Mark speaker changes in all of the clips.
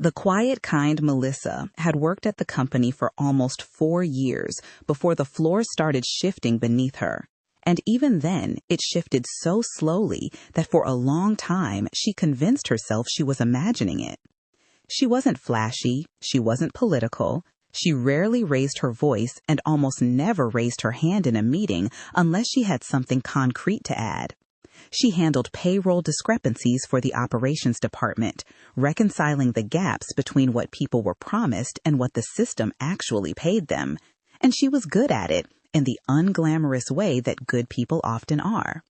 Speaker 1: The quiet, kind Melissa had worked at the company for almost 4 years before the floor started shifting beneath her. And even then, it shifted so slowly that for a long time she convinced herself she was imagining it. She wasn't flashy, she wasn't political, she rarely raised her voice and almost never raised her hand in a meeting unless she had something concrete to add. She handled payroll discrepancies for the operations department, reconciling the gaps between what people were promised and what the system actually paid them. And she was good at it in the unglamorous way that good people often are.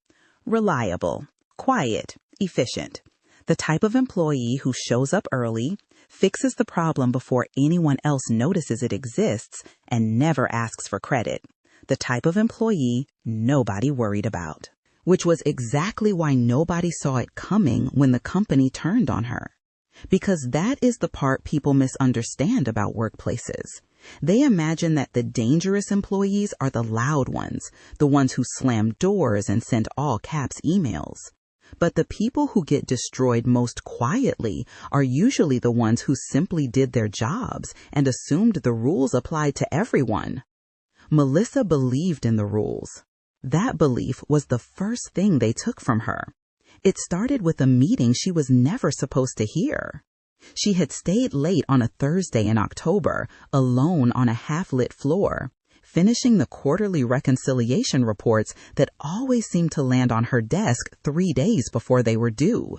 Speaker 1: Reliable, quiet, efficient. The type of employee who shows up early, fixes the problem before anyone else notices it exists, and never asks for credit. The type of employee nobody worried about. Which was exactly why nobody saw it coming when the company turned on her. Because that is the part people misunderstand about workplaces. They imagine that the dangerous employees are the loud ones, the ones who slam doors and send all caps emails. But the people who get destroyed most quietly are usually the ones who simply did their jobs and assumed the rules applied to everyone. Melissa believed in the rules. That belief was the first thing they took from her. It started with a meeting she was never supposed to hear. She had stayed late on a Thursday in October, alone on a half-lit floor, finishing the quarterly reconciliation reports that always seemed to land on her desk 3 days before they were due.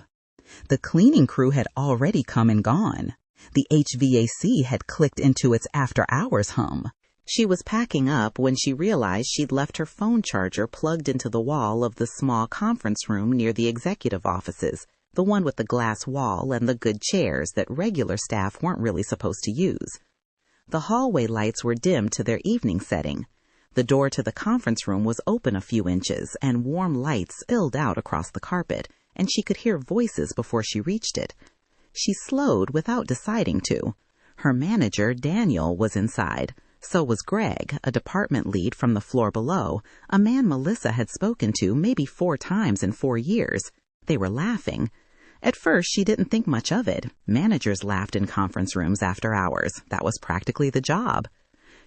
Speaker 1: The cleaning crew had already come and gone. The HVAC had clicked into its after-hours hum. She was packing up when she realized she'd left her phone charger plugged into the wall of the small conference room near the executive offices, the one with the glass wall and the good chairs that regular staff weren't really supposed to use. The hallway lights were dimmed to their evening setting. The door to the conference room was open a few inches, and warm light spilled out across the carpet, and she could hear voices before she reached it. She slowed without deciding to. Her manager, Daniel, was inside. So was Greg, a department lead from the floor below, a man Melissa had spoken to maybe 4 times in 4 years. They were laughing. At first, she didn't think much of it. Managers laughed in conference rooms after hours. That was practically the job.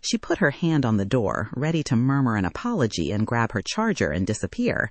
Speaker 1: She put her hand on the door, ready to murmur an apology and grab her charger and disappear.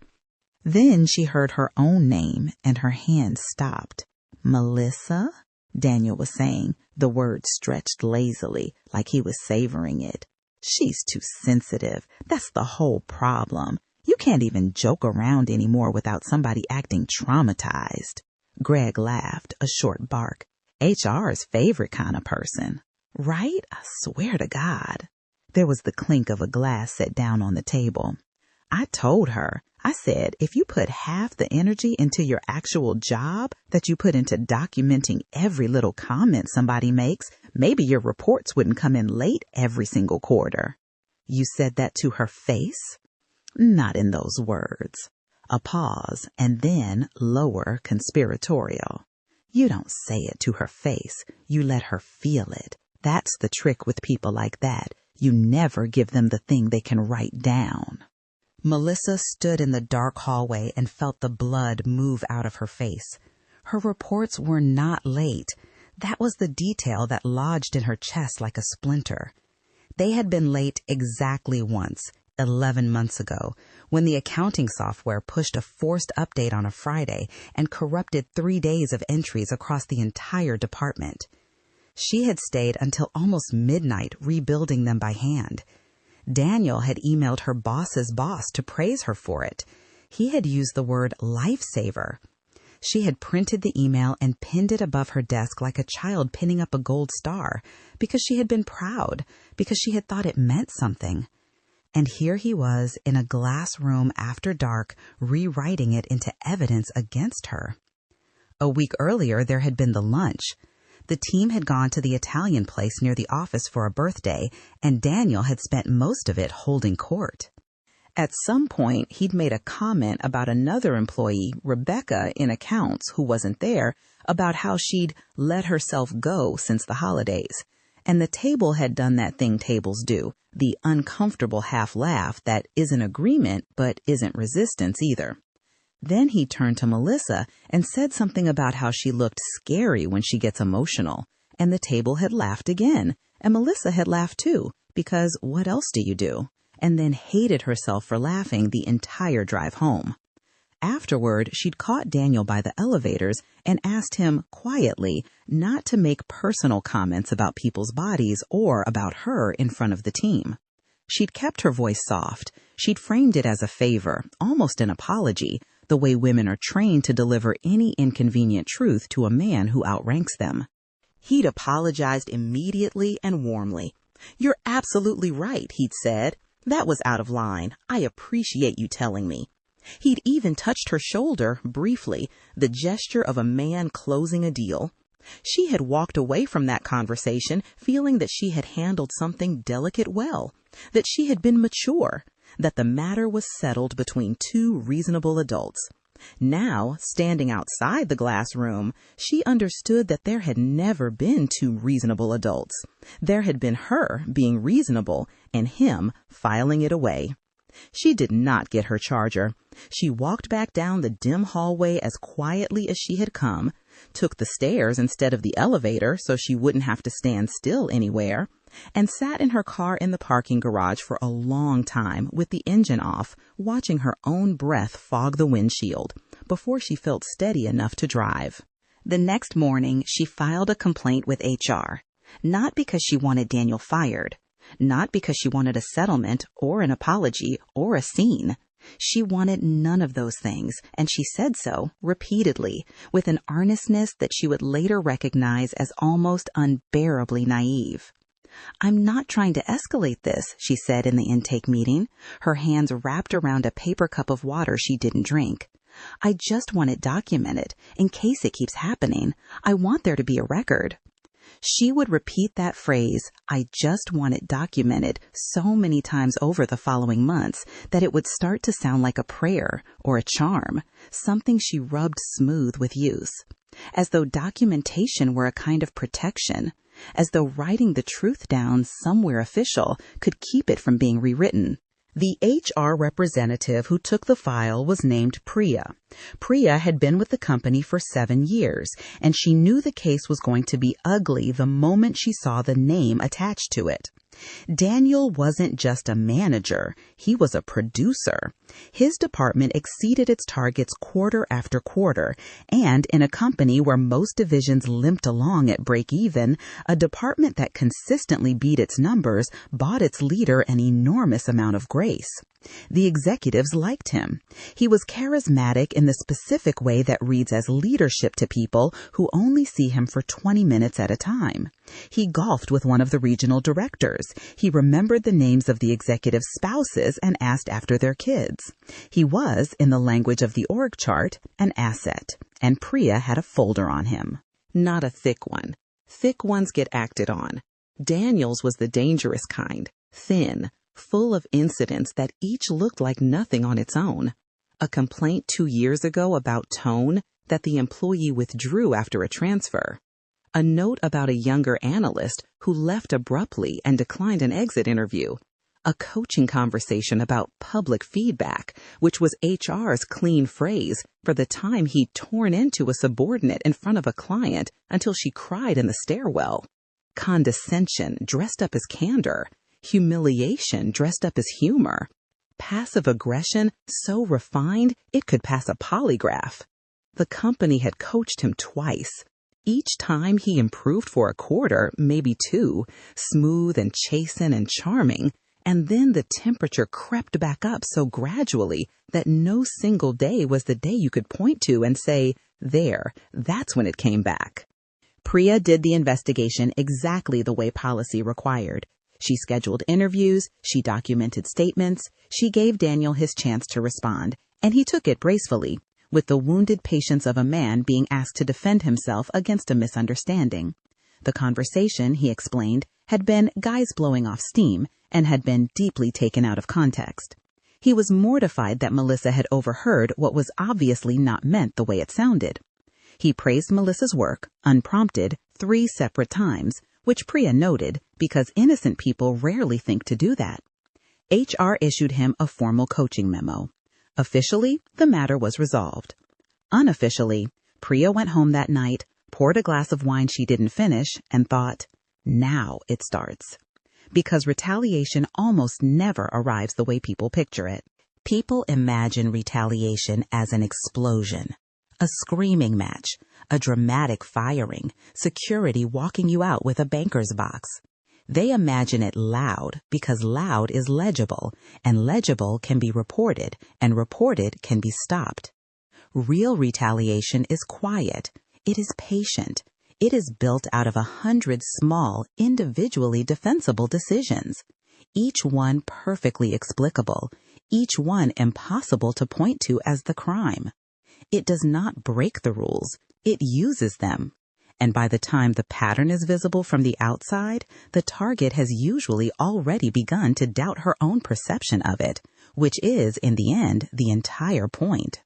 Speaker 1: Then she heard her own name, and her hand stopped. "Melissa?" Daniel was saying, the word stretched lazily, like he was savoring it. "She's too sensitive. That's the whole problem. You can't even joke around anymore without somebody acting traumatized." Greg laughed, a short bark. HR's favorite kind of person. Right? I swear to God. There was the clink of a glass set down on the table. "I told her. I said, if you put half the energy into your actual job that you put into documenting every little comment somebody makes, maybe your reports wouldn't come in late every single quarter." "You said that to her face?" "Not in those words." A pause, and then lower conspiratorial. "You don't say it to her face. You let her feel it. That's the trick with people like that. You never give them the thing they can write down." Melissa stood in the dark hallway and felt the blood move out of her face. Her reports were not late. That was the detail that lodged in her chest like a splinter. They had been late exactly once, 11 months ago, when the accounting software pushed a forced update on a Friday and corrupted 3 days of entries across the entire department. She had stayed until almost midnight rebuilding them by hand. Daniel had emailed her boss's boss to praise her for it. He had used the word lifesaver. She had printed the email and pinned it above her desk like a child pinning up a gold star, because she had been proud, because she had thought it meant something. And here he was in a glass room after dark, rewriting it into evidence against her. A week earlier, there had been the lunch. The team had gone to the Italian place near the office for a birthday, and Daniel had spent most of it holding court. At some point, he'd made a comment about another employee, Rebecca, in accounts, who wasn't there, about how she'd let herself go since the holidays. And the table had done that thing tables do, the uncomfortable half laugh that isn't agreement but isn't resistance either. Then he turned to Melissa and said something about how she looked scary when she gets emotional, And the table had laughed again, and Melissa had laughed too, because what else do you do? And then hated herself for laughing the entire drive home. Afterward, she'd caught Daniel by the elevators and asked him quietly not to make personal comments about people's bodies or about her in front of the team. She'd kept her voice soft. She'd framed it as a favor, almost an apology, the way women are trained to deliver any inconvenient truth to a man who outranks them. He'd apologized immediately and warmly. "You're absolutely right," he'd said. "That was out of line. I appreciate you telling me." He'd even touched her shoulder briefly, the gesture of a man closing a deal. She had walked away from that conversation feeling that she had handled something delicate well, that she had been mature, that the matter was settled between two reasonable adults. Now, standing outside the glass room, she understood that there had never been two reasonable adults. There had been her being reasonable and him filing it away. She did not get her charger. She walked back down the dim hallway as quietly as she had come, took the stairs instead of the elevator so she wouldn't have to stand still anywhere, and sat in her car in the parking garage for a long time with the engine off, watching her own breath fog the windshield before she felt steady enough to drive. The next morning, she filed a complaint with HR, not because she wanted Daniel fired, not because she wanted a settlement or an apology or a scene. She wanted none of those things, and she said so repeatedly, with an earnestness that she would later recognize as almost unbearably naive. "I'm not trying to escalate this," she said in the intake meeting, her hands wrapped around a paper cup of water she didn't drink. "I just want it documented, in case it keeps happening. I want there to be a record." She would repeat that phrase, "I just want it documented," so many times over the following months that it would start to sound like a prayer or a charm, something she rubbed smooth with use, as though documentation were a kind of protection, as though writing the truth down somewhere official could keep it from being rewritten. The HR representative who took the file was named Priya. Priya had been with the company for 7 years, and she knew the case was going to be ugly the moment she saw the name attached to it. Daniel wasn't just a manager, he was a producer. His department exceeded its targets quarter after quarter, and in a company where most divisions limped along at break-even, a department that consistently beat its numbers bought its leader an enormous amount of grace. The executives liked him. He was charismatic in the specific way that reads as leadership to people who only see him for 20 minutes at a time. He golfed with one of the regional directors. He remembered the names of the executives' spouses and asked after their kids. He was, in the language of the org chart, an asset, and Priya had a folder on him. Not a thick one. Thick ones get acted on. Daniel's was the dangerous kind, thin, full of incidents that each looked like nothing on its own. A complaint 2 years ago about tone that the employee withdrew after a transfer. A note about a younger analyst who left abruptly and declined an exit interview. A coaching conversation about public feedback, which was HR's clean phrase for the time he'd torn into a subordinate in front of a client until she cried in the stairwell. Condescension dressed up as candor. Humiliation dressed up as humor. Passive aggression so refined it could pass a polygraph. The company had coached him twice. Each time he improved for a quarter, maybe 2, smooth and chastened and charming, and then the temperature crept back up so gradually that no single day was the day you could point to and say, "There, that's when it came back." Priya did the investigation exactly the way policy required. She scheduled interviews, she documented statements, she gave Daniel his chance to respond, and he took it gracefully, with the wounded patience of a man being asked to defend himself against a misunderstanding. The conversation, he explained, had been guys blowing off steam and had been deeply taken out of context. He was mortified that Melissa had overheard what was obviously not meant the way it sounded. He praised Melissa's work, unprompted, 3 separate times, which Priya noted because innocent people rarely think to do that. HR issued him a formal coaching memo. Officially, the matter was resolved. Unofficially, Priya went home that night, poured a glass of wine she didn't finish, and thought, now it starts. Because retaliation almost never arrives the way people picture it. People imagine retaliation as an explosion, a screaming match, a dramatic firing, security walking you out with a banker's box. They imagine it loud because loud is legible, and legible can be reported, and reported can be stopped. Real retaliation is quiet. It is patient. It is built out of 100 small, individually defensible decisions, each one perfectly explicable, each one impossible to point to as the crime. It does not break the rules. It uses them. And by the time the pattern is visible from the outside, the target has usually already begun to doubt her own perception of it, which is, in the end, the entire point.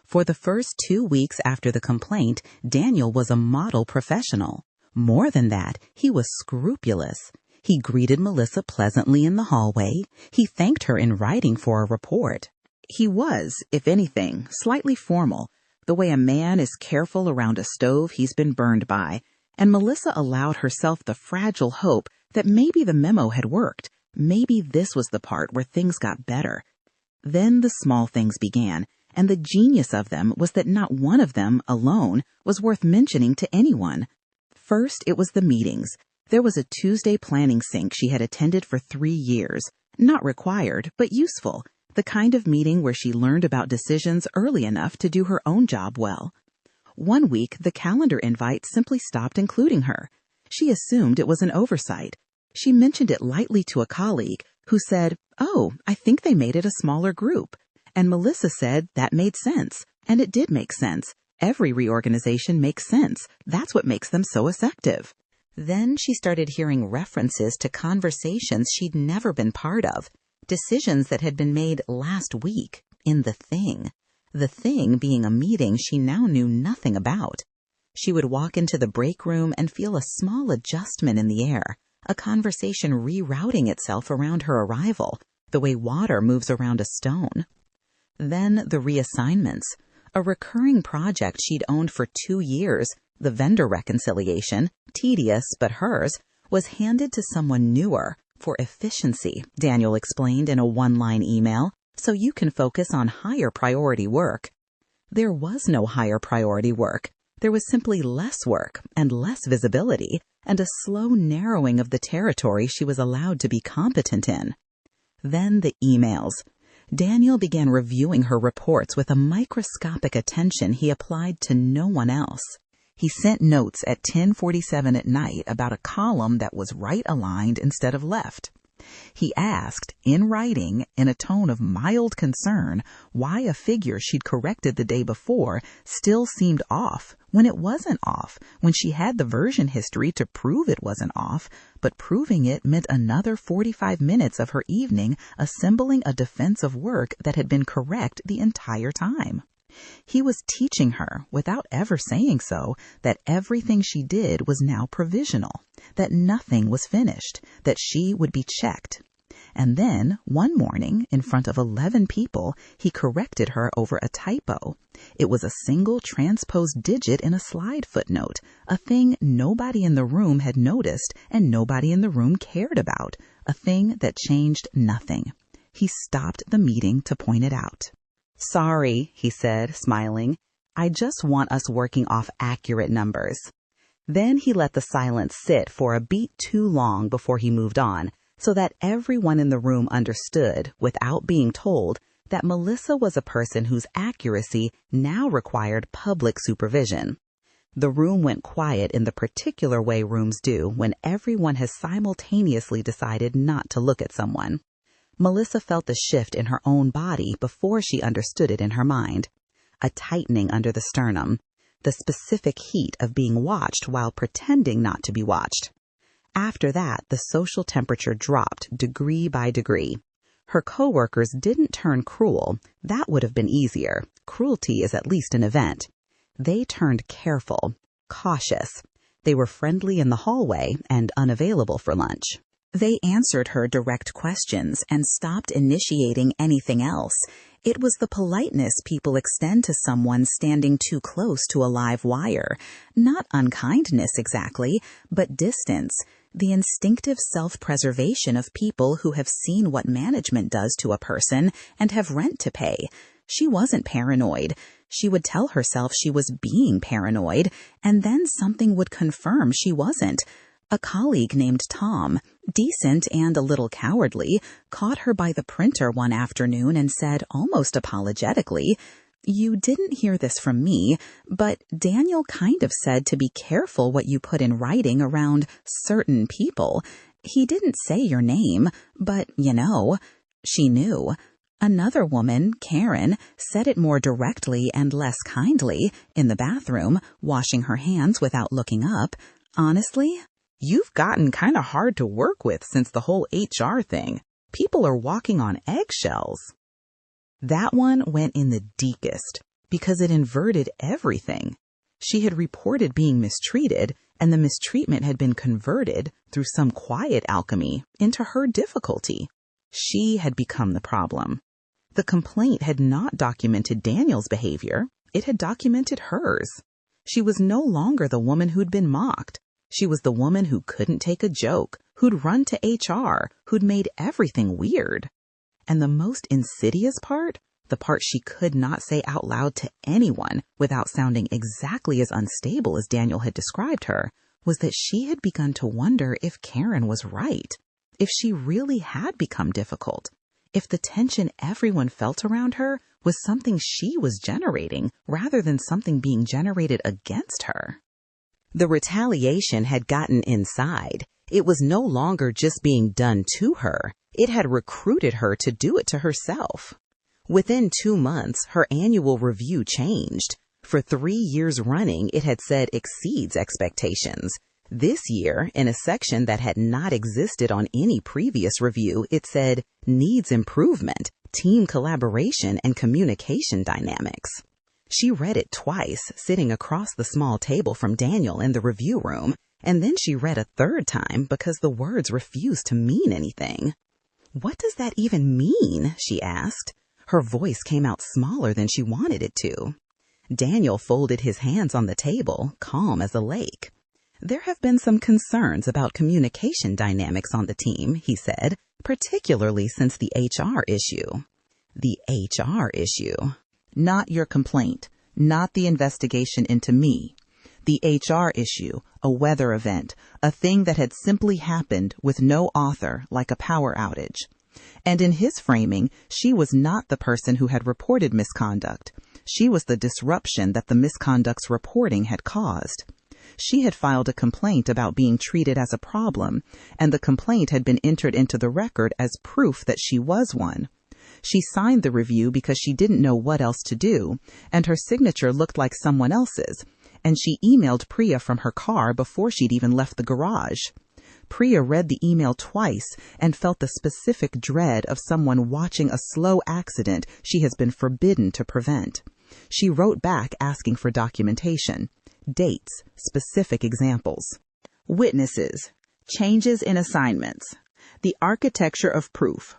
Speaker 1: For the first 2 weeks after the complaint, Daniel was a model professional. More than that, he was scrupulous. He greeted Melissa pleasantly in the hallway. He thanked her in writing for a report. He was, if anything, slightly formal, the way a man is careful around a stove he's been burned by, and Melissa allowed herself the fragile hope that maybe the memo had worked. Maybe this was the part where things got better. Then the small things began, and the genius of them was that not one of them, alone, was worth mentioning to anyone. First, it was the meetings. There was a Tuesday planning sync she had attended for 3 years. Not required, but useful. The kind of meeting where she learned about decisions early enough to do her own job well. One week, the calendar invite simply stopped including her. She assumed it was an oversight. She mentioned it lightly to a colleague, who said, "Oh, I think they made it a smaller group." And Melissa said that made sense. And it did make sense. Every reorganization makes sense. That's what makes them so effective. Then she started hearing references to conversations she'd never been part of. Decisions that had been made last week in the thing being a meeting she now knew nothing about. She would walk into the break room and feel a small adjustment in the air, a conversation rerouting itself around her arrival, the way water moves around a stone. Then the reassignments, a recurring project she'd owned for 2 years, the vendor reconciliation, tedious but hers, was handed to someone newer. For efficiency, Daniel explained in a 1-line email, so you can focus on higher priority work. There was no higher priority work. There was simply less work and less visibility and a slow narrowing of the territory she was allowed to be competent in. Then the emails. Daniel began reviewing her reports with a microscopic attention he applied to no one else. He sent notes at 10:47 at night about a column that was right-aligned instead of left. He asked, in writing, in a tone of mild concern, why a figure she'd corrected the day before still seemed off when it wasn't off, when she had the version history to prove it wasn't off, but proving it meant another 45 minutes of her evening assembling a defense of work that had been correct the entire time. He was teaching her, without ever saying so, that everything she did was now provisional, that nothing was finished, that she would be checked. And then, one morning, in front of 11 people, he corrected her over a typo. It was a single transposed digit in a slide footnote, a thing nobody in the room had noticed and nobody in the room cared about, a thing that changed nothing. He stopped the meeting to point it out. "Sorry," he said, smiling. "I just want us working off accurate numbers." Then he let the silence sit for a beat too long before he moved on, so that everyone in the room understood, without being told, that Melissa was a person whose accuracy now required public supervision. The room went quiet in the particular way rooms do when everyone has simultaneously decided not to look at someone. Melissa felt the shift in her own body before she understood it in her mind. A tightening under the sternum. The specific heat of being watched while pretending not to be watched. After that, the social temperature dropped degree by degree. Her coworkers didn't turn cruel. That would have been easier. Cruelty is at least an event. They turned careful, cautious. They were friendly in the hallway and unavailable for lunch. They answered her direct questions and stopped initiating anything else. It was the politeness people extend to someone standing too close to a live wire. Not unkindness exactly, but distance. The instinctive self-preservation of people who have seen what management does to a person and have rent to pay. She wasn't paranoid. She would tell herself she was being paranoid, and then something would confirm she wasn't. A colleague named Tom, decent and a little cowardly, caught her by the printer one afternoon and said, almost apologetically, "You didn't hear this from me, but Daniel kind of said to be careful what you put in writing around certain people. He didn't say your name, but, She knew. Another woman, Karen, said it more directly and less kindly, in the bathroom, washing her hands without looking up. Honestly, "You've gotten kind of hard to work with since the whole HR thing. People are walking on eggshells." That one went in the deepest because it inverted everything. She had reported being mistreated, and the mistreatment had been converted, through some quiet alchemy, into her difficulty. She had become the problem. The complaint had not documented Daniel's behavior. It had documented hers. She was no longer the woman who'd been mocked. She was the woman who couldn't take a joke, who'd run to HR, who'd made everything weird. And the most insidious part, the part she could not say out loud to anyone without sounding exactly as unstable as Daniel had described her, was that she had begun to wonder if Karen was right, if she really had become difficult, if the tension everyone felt around her was something she was generating rather than something being generated against her. The retaliation had gotten inside. It was no longer just being done to her. It had recruited her to do it to herself. Within 2 months, her annual review changed. For 3 years running, it had said exceeds expectations. This year, in a section that had not existed on any previous review, it said needs improvement, team collaboration, and communication dynamics. She read it twice, sitting across the small table from Daniel in the review room, and then she read a third time because the words refused to mean anything. "What does that even mean?" she asked. Her voice came out smaller than she wanted it to. Daniel folded his hands on the table, calm as a lake. "There have been some concerns about communication dynamics on the team," he said, "particularly since the HR issue." The HR issue. Not your complaint, not the investigation into me. The HR issue, a weather event, a thing that had simply happened with no author, like a power outage. And in his framing, she was not the person who had reported misconduct. She was the disruption that the misconduct's reporting had caused. She had filed a complaint about being treated as a problem, and the complaint had been entered into the record as proof that she was one. She signed the review because she didn't know what else to do, and her signature looked like someone else's, and she emailed Priya from her car before she'd even left the garage. Priya read the email twice and felt the specific dread of someone watching a slow accident she has been forbidden to prevent. She wrote back asking for documentation, dates, specific examples. Witnesses, changes in assignments, the architecture of proof.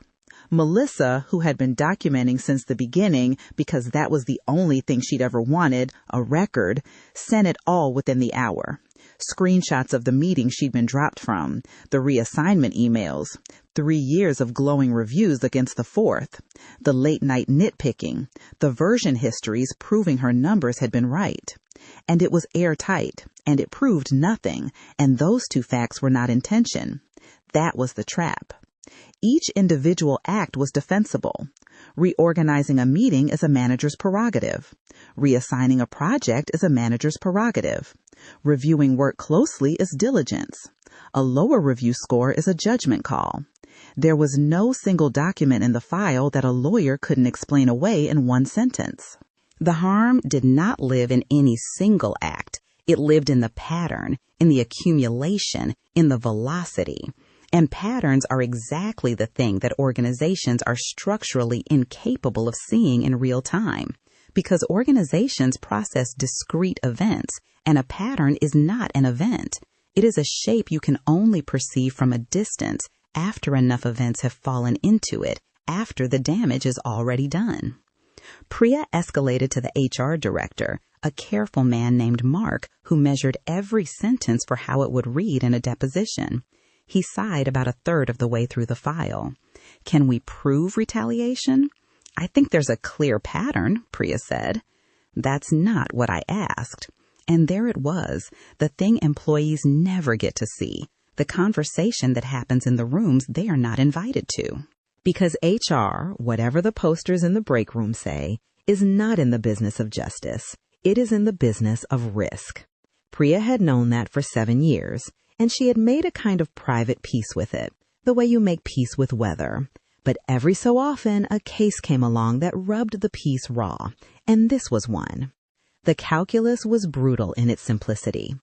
Speaker 1: Melissa, who had been documenting since the beginning because that was the only thing she'd ever wanted, a record, sent it all within the hour. Screenshots of the meeting she'd been dropped from, the reassignment emails, 3 years of glowing reviews against the 4th, the late-night nitpicking, the version histories proving her numbers had been right. And it was airtight, and it proved nothing, and those 2 facts were not in tension. That was the trap. Each individual act was defensible. Reorganizing a meeting is a manager's prerogative. Reassigning a project is a manager's prerogative. Reviewing work closely is diligence. A lower review score is a judgment call. There was no single document in the file that a lawyer couldn't explain away in 1 sentence. The harm did not live in any single act. It lived in the pattern, in the accumulation, in the velocity. And patterns are exactly the thing that organizations are structurally incapable of seeing in real time, because organizations process discrete events, and a pattern is not an event. It is a shape you can only perceive from a distance, after enough events have fallen into it, after the damage is already done. Priya escalated to the HR director, a careful man named Mark, who measured every sentence for how it would read in a deposition. He sighed about a third of the way through the file. "Can we prove retaliation?" "I think there's a clear pattern," Priya said. "That's not what I asked." And there it was, the thing employees never get to see, the conversation that happens in the rooms they are not invited to. Because HR, whatever the posters in the break room say, is not in the business of justice. It is in the business of risk. Priya had known that for 7 years, and she had made a kind of private peace with it, the way you make peace with weather. But every so often, a case came along that rubbed the peace raw, and this was one. The calculus was brutal in its simplicity.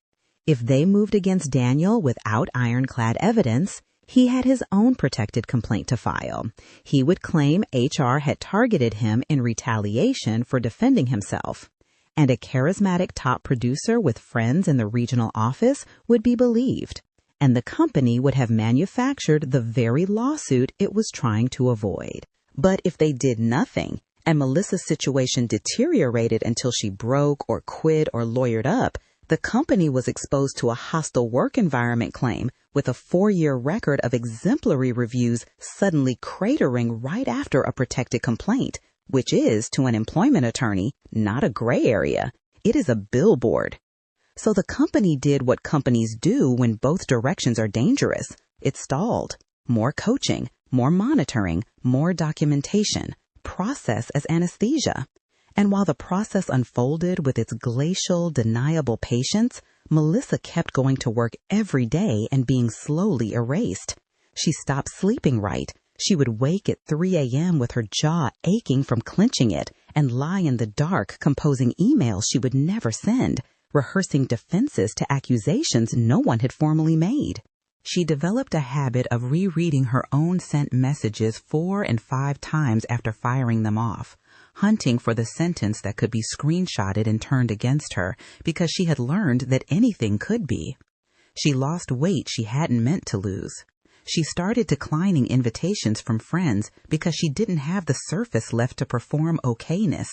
Speaker 1: If they moved against Daniel without ironclad evidence, he had his own protected complaint to file. He would claim HR had targeted him in retaliation for defending himself. And a charismatic top producer with friends in the regional office would be believed. And the company would have manufactured the very lawsuit it was trying to avoid. But if they did nothing, and Melissa's situation deteriorated until she broke or quit or lawyered up, the company was exposed to a hostile work environment claim with a 4-year record of exemplary reviews suddenly cratering right after a protected complaint, which is, to an employment attorney, not a gray area. It is a billboard. So the company did what companies do when both directions are dangerous. It stalled. More coaching, more monitoring, more documentation. Process as anesthesia. And while the process unfolded with its glacial, deniable patience, Melissa kept going to work every day and being slowly erased. She stopped sleeping right. She would wake at 3 a.m. with her jaw aching from clenching it and lie in the dark composing emails she would never send, rehearsing defenses to accusations no one had formally made. She developed a habit of rereading her own sent messages 4 and 5 times after firing them off, hunting for the sentence that could be screenshotted and turned against her because she had learned that anything could be. She lost weight she hadn't meant to lose. She started declining invitations from friends because she didn't have the surface left to perform okayness,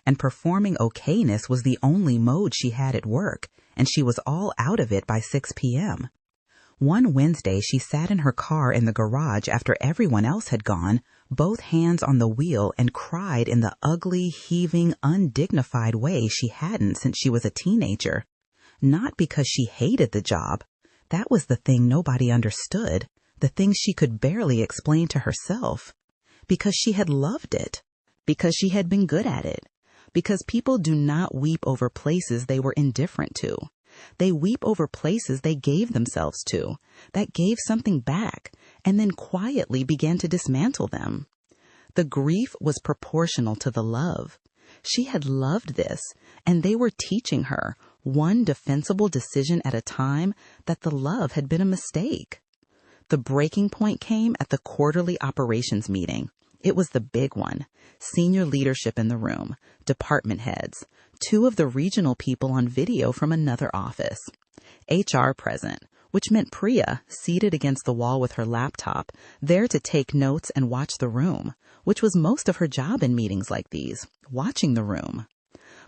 Speaker 1: and performing okayness was the only mode she had at work, and she was all out of it by 6 p.m. One Wednesday, she sat in her car in the garage after everyone else had gone, both hands on the wheel, and cried in the ugly, heaving, undignified way she hadn't since she was a teenager. Not because she hated the job. That was the thing nobody understood, the thing she could barely explain to herself. Because she had loved it. Because she had been good at it. Because people do not weep over places they were indifferent to. They weep over places they gave themselves to, that gave something back, and then quietly began to dismantle them. The grief was proportional to the love. She had loved this, and they were teaching her, one defensible decision at a time, that the love had been a mistake. The breaking point came at the quarterly operations meeting. It was the big one. Senior leadership in the room, department heads, 2 of the regional people on video from another office. HR present, which meant Priya, seated against the wall with her laptop, there to take notes and watch the room, which was most of her job in meetings like these, watching the room.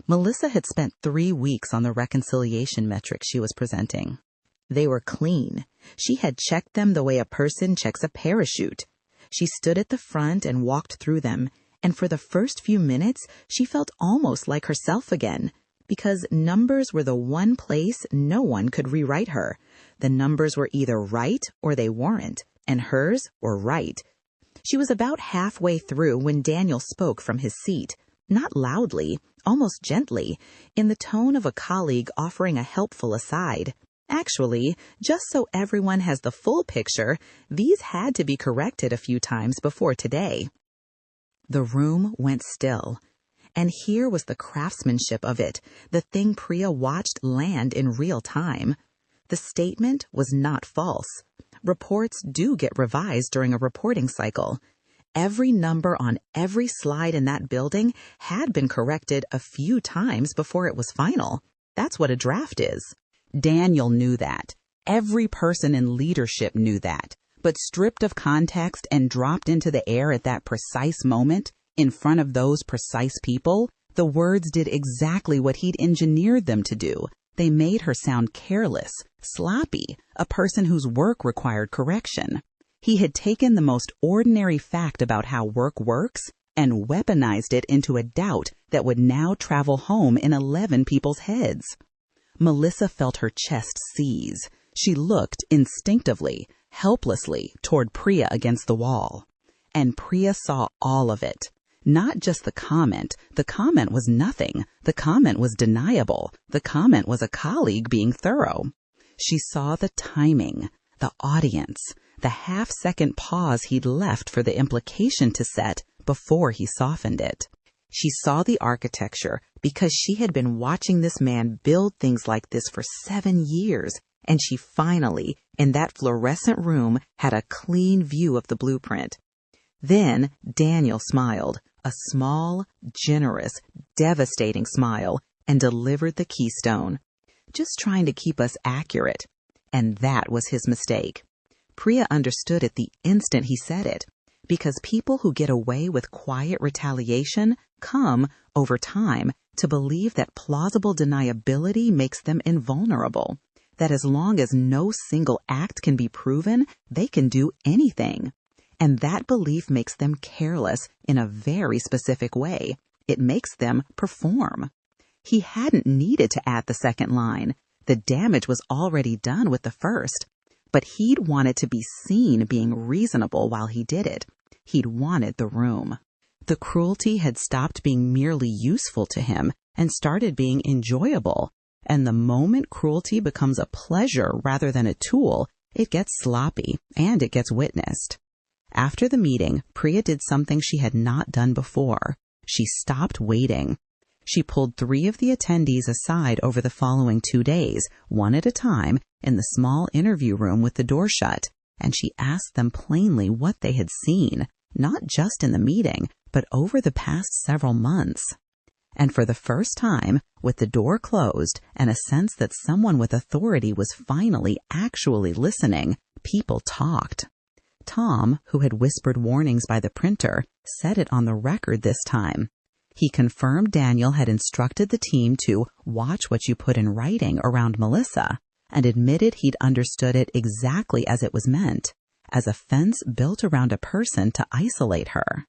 Speaker 1: Melissa had spent 3 weeks on the reconciliation metrics she was presenting. They were clean. She had checked them the way a person checks a parachute. She stood at the front and walked through them, and for the first few minutes, she felt almost like herself again, because numbers were the one place no one could rewrite her. The numbers were either right or they weren't, and hers were right. She was about halfway through when Daniel spoke from his seat, not loudly, almost gently, in the tone of a colleague offering a helpful aside. Actually, just so everyone has the full picture, these had to be corrected a few times before today. The room went still. And here was the craftsmanship of it, the thing Priya watched land in real time. The statement was not false. Reports do get revised during a reporting cycle. Every number on every slide in that building had been corrected a few times before it was final. That's what a draft is. Daniel knew that. Every person in leadership knew that. But stripped of context and dropped into the air at that precise moment, in front of those precise people, the words did exactly what he'd engineered them to do. They made her sound careless, sloppy, a person whose work required correction. He had taken the most ordinary fact about how work works and weaponized it into a doubt that would now travel home in 11 people's heads. Melissa felt her chest seize. She looked instinctively, helplessly toward Priya against the wall. And Priya saw all of it. Not just the comment. The comment was nothing. The comment was deniable. The comment was a colleague being thorough. She saw the timing, the audience, the half-second pause he'd left for the implication to set before he softened it. She saw the architecture because she had been watching this man build things like this for 7 years, and she finally, in that fluorescent room, had a clean view of the blueprint. Then Daniel smiled, a small, generous, devastating smile, and delivered the keystone. Just trying to keep us accurate. And that was his mistake. Priya understood it the instant he said it, because people who get away with quiet retaliation come, over time, to believe that plausible deniability makes them invulnerable, that as long as no single act can be proven, they can do anything. And that belief makes them careless in a very specific way. It makes them perform. He hadn't needed to add the second line. The damage was already done with the first. But he'd wanted to be seen being reasonable while he did it. He'd wanted the room. The cruelty had stopped being merely useful to him and started being enjoyable. And the moment cruelty becomes a pleasure rather than a tool, it gets sloppy and it gets witnessed. After the meeting, Priya did something she had not done before. She stopped waiting. She pulled 3 of the attendees aside over the following 2 days, one at a time, in the small interview room with the door shut, and she asked them plainly what they had seen, not just in the meeting, but over the past several months. And for the first time, with the door closed and a sense that someone with authority was finally actually listening, people talked. Tom, who had whispered warnings by the printer, said it on the record this time. He confirmed Daniel had instructed the team to watch what you put in writing around Melissa, and admitted he'd understood it exactly as it was meant, as a fence built around a person to isolate her.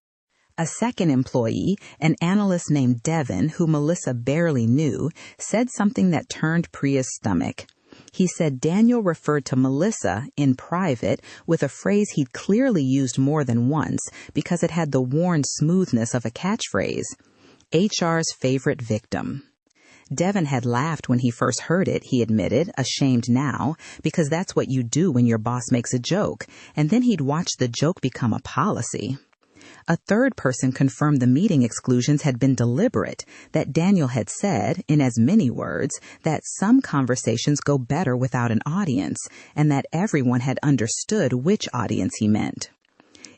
Speaker 1: A second employee, an analyst named Devin, who Melissa barely knew, said something that turned Priya's stomach. He said Daniel referred to Melissa in private with a phrase he'd clearly used more than once because it had the worn smoothness of a catchphrase. HR's favorite victim. Devin had laughed when he first heard it, he admitted, ashamed now, because that's what you do when your boss makes a joke, and then he'd watched the joke become a policy. A third person confirmed the meeting exclusions had been deliberate, that Daniel had said, in as many words, that some conversations go better without an audience, and that everyone had understood which audience he meant.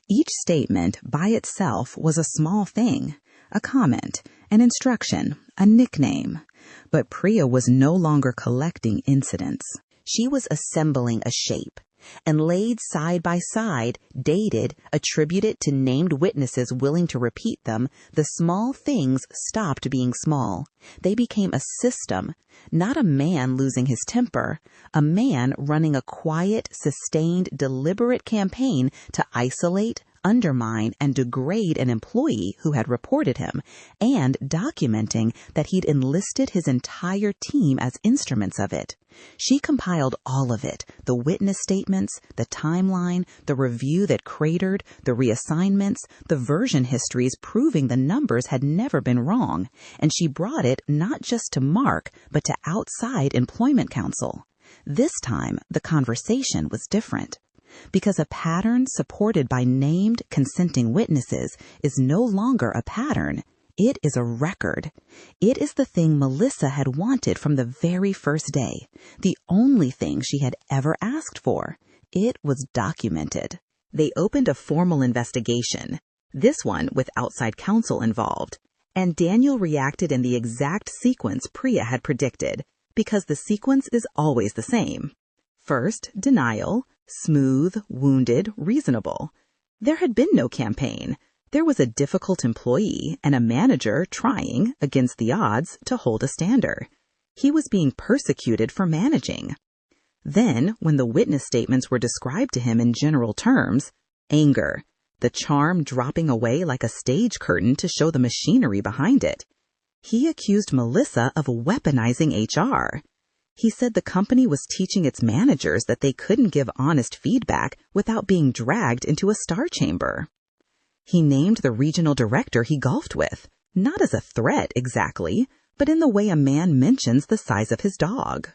Speaker 1: Each statement, by itself, was a small thing, a comment, an instruction, a nickname. But Priya was no longer collecting incidents. She was assembling a shape, and laid side by side, dated, attributed to named witnesses willing to repeat them, the small things stopped being small. They became a system, not a man losing his temper, a man running a quiet, sustained, deliberate campaign to isolate, undermine, and degrade an employee who had reported him, and documenting that he'd enlisted his entire team as instruments of it. She compiled all of it, the witness statements, the timeline, the review that cratered, the reassignments, the version histories proving the numbers had never been wrong, and she brought it not just to Mark, but to outside employment counsel. This time, the conversation was different. Because a pattern supported by named consenting witnesses is no longer a pattern. It is a record. It is the thing Melissa had wanted from the very first day, the only thing she had ever asked for. It was documented. They opened a formal investigation, this one with outside counsel involved, and Daniel reacted in the exact sequence Priya had predicted, because the sequence is always the same. First, denial, Smooth, wounded, reasonable. There had been no campaign. There was a difficult employee and a manager trying, against the odds, to hold a stander. He was being persecuted for managing. Then, when the witness statements were described to him in general terms, anger, the charm dropping away like a stage curtain to show the machinery behind it. He accused Melissa of weaponizing HR. He said the company was teaching its managers that they couldn't give honest feedback without being dragged into a star chamber. He named the regional director he golfed with, not as a threat exactly, but in the way a man mentions the size of his dog.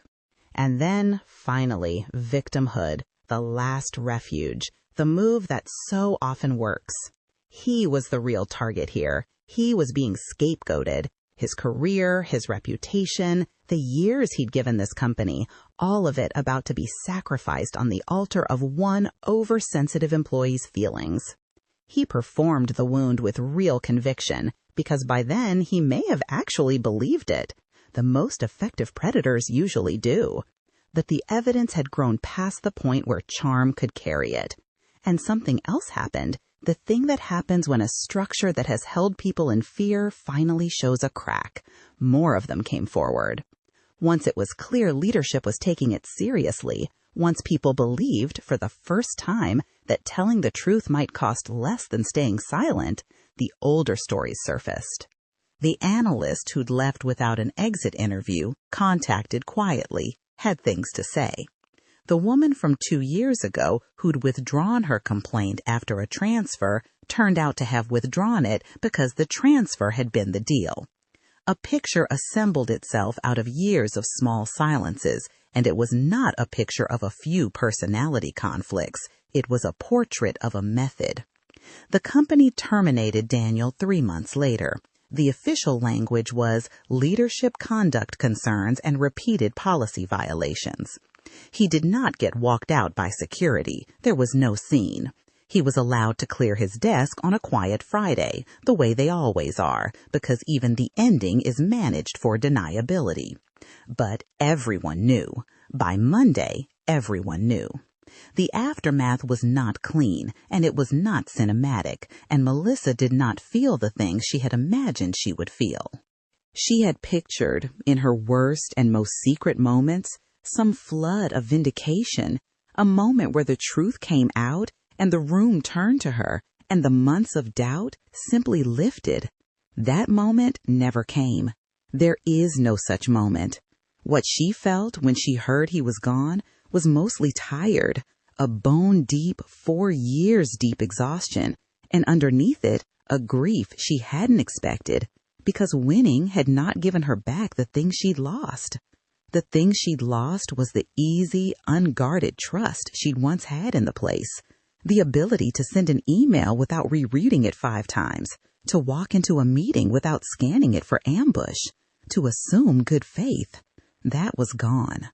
Speaker 1: And then, finally, victimhood, the last refuge, the move that so often works. He was the real target here. He was being scapegoated. His career, his reputation, the years he'd given this company, all of it about to be sacrificed on the altar of one oversensitive employee's feelings. He performed the wound with real conviction, because by then he may have actually believed it. The most effective predators usually do. But the evidence had grown past the point where charm could carry it. And something else happened, the thing that happens when a structure that has held people in fear finally shows a crack. More of them came forward. Once it was clear leadership was taking it seriously, once people believed, for the first time, that telling the truth might cost less than staying silent, the older stories surfaced. The analyst who'd left without an exit interview, contacted quietly, had things to say. The woman from 2 years ago who'd withdrawn her complaint after a transfer turned out to have withdrawn it because the transfer had been the deal. A picture assembled itself out of years of small silences, and it was not a picture of a few personality conflicts. It was a portrait of a method. The company terminated Daniel 3 months later. The official language was leadership conduct concerns and repeated policy violations. He did not get walked out by security. There was no scene. He was allowed to clear his desk on a quiet Friday, the way they always are, because even the ending is managed for deniability. But everyone knew. By Monday, everyone knew. The aftermath was not clean, and it was not cinematic, and Melissa did not feel the things she had imagined she would feel. She had pictured, in her worst and most secret moments, some flood of vindication, a moment where the truth came out and the room turned to her, and the months of doubt simply lifted. That moment never came. There is no such moment. What she felt when she heard he was gone was mostly tired, a bone-deep, 4 years deep exhaustion, and underneath it, a grief she hadn't expected, because winning had not given her back the thing she'd lost. The thing she'd lost was the easy, unguarded trust she'd once had in the place, the ability to send an email without rereading it 5 times, to walk into a meeting without scanning it for ambush, to assume good faith. That was gone.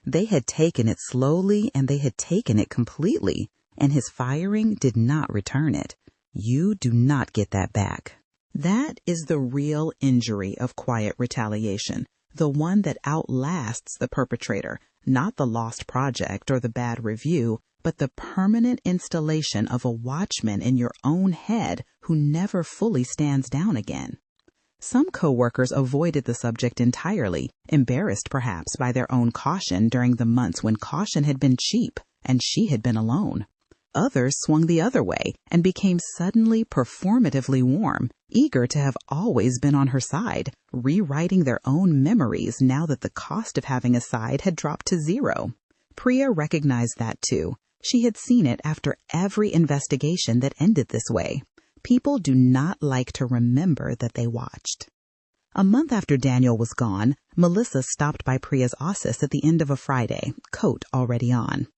Speaker 1: They had taken it slowly and they had taken it completely, and his firing did not return it. You do not get that back. That is the real injury of quiet retaliation, the one that outlasts the perpetrator, not the lost project or the bad review, but the permanent installation of a watchman in your own head who never fully stands down again. Some coworkers avoided the subject entirely, embarrassed perhaps by their own caution during the months when caution had been cheap and she had been alone. Others swung the other way and became suddenly performatively warm, eager to have always been on her side, rewriting their own memories now that the cost of having a side had dropped to 0. Priya recognized that too. She had seen it after every investigation that ended this way. People do not like to remember that they watched. A month after Daniel was gone, Melissa stopped by Priya's office at the end of a Friday, coat already on.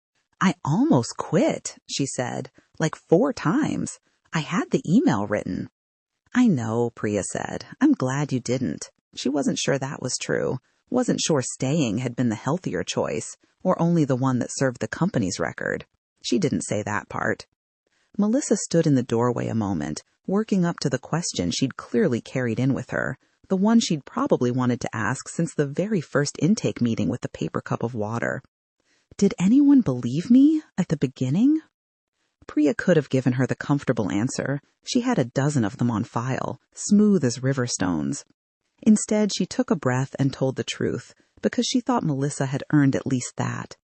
Speaker 1: "I almost quit," she said, like 4 times. "I had the email written." "I know," Priya said. "I'm glad you didn't." She wasn't sure that was true, wasn't sure staying had been the healthier choice, or only the one that served the company's record. She didn't say that part. Melissa stood in the doorway a moment, working up to the question she'd clearly carried in with her, the one she'd probably wanted to ask since the very first intake meeting with the paper cup of water. Did anyone believe me at the beginning? Priya could have given her the comfortable answer. She had a dozen of them on file, smooth as river stones. Instead, she took a breath and told the truth, because she thought Melissa had earned at least that.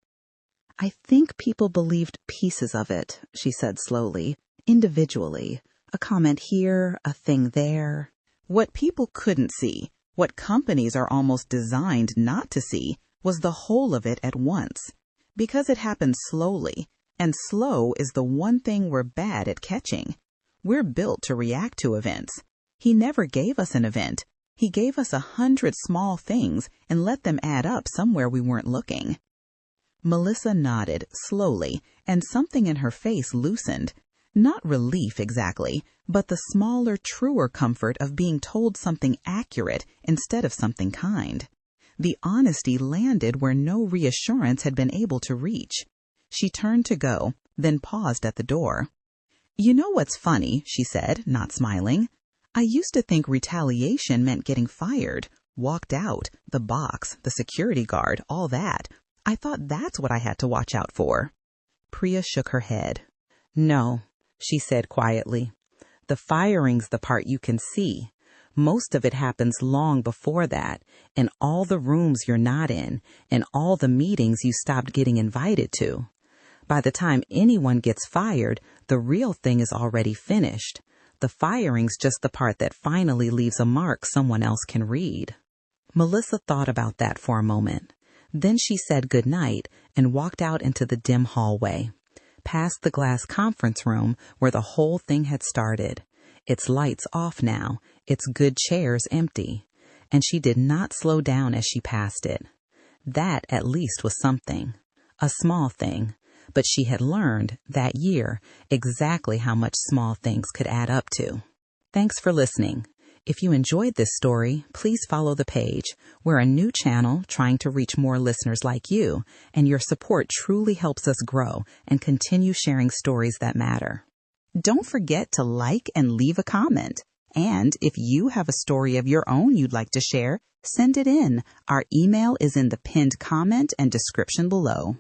Speaker 1: I think people believed pieces of it, she said slowly, individually. A comment here, a thing there. What people couldn't see, what companies are almost designed not to see, was the whole of it at once. Because it happened slowly, and slow is the one thing we're bad at catching. We're built to react to events. He never gave us an event. He gave us 100 small things and let them add up somewhere we weren't looking. Melissa nodded, slowly, and something in her face loosened. Not relief exactly, but the smaller, truer comfort of being told something accurate instead of something kind. The honesty landed where no reassurance had been able to reach. She turned to go, then paused at the door. You know what's funny, she said, not smiling. I used to think retaliation meant getting fired, walked out, the box, the security guard, all that. I thought that's what I had to watch out for. Priya shook her head. No, she said quietly. The firing's the part you can see. Most of it happens long before that, in all the rooms you're not in, and all the meetings you stopped getting invited to. By the time anyone gets fired, the real thing is already finished. The firing's just the part that finally leaves a mark someone else can read. Melissa thought about that for a moment. Then she said goodnight and walked out into the dim hallway, past the glass conference room where the whole thing had started. Its lights off now, its good chairs empty, and she did not slow down as she passed it. That at least was something, a small thing, but she had learned that year exactly how much small things could add up to. Thanks for listening. If you enjoyed this story, please follow the page. We're a new channel trying to reach more listeners like you, and your support truly helps us grow and continue sharing stories that matter. Don't forget to like and leave a comment. And if you have a story of your own you'd like to share, send it in. Our email is in the pinned comment and description below.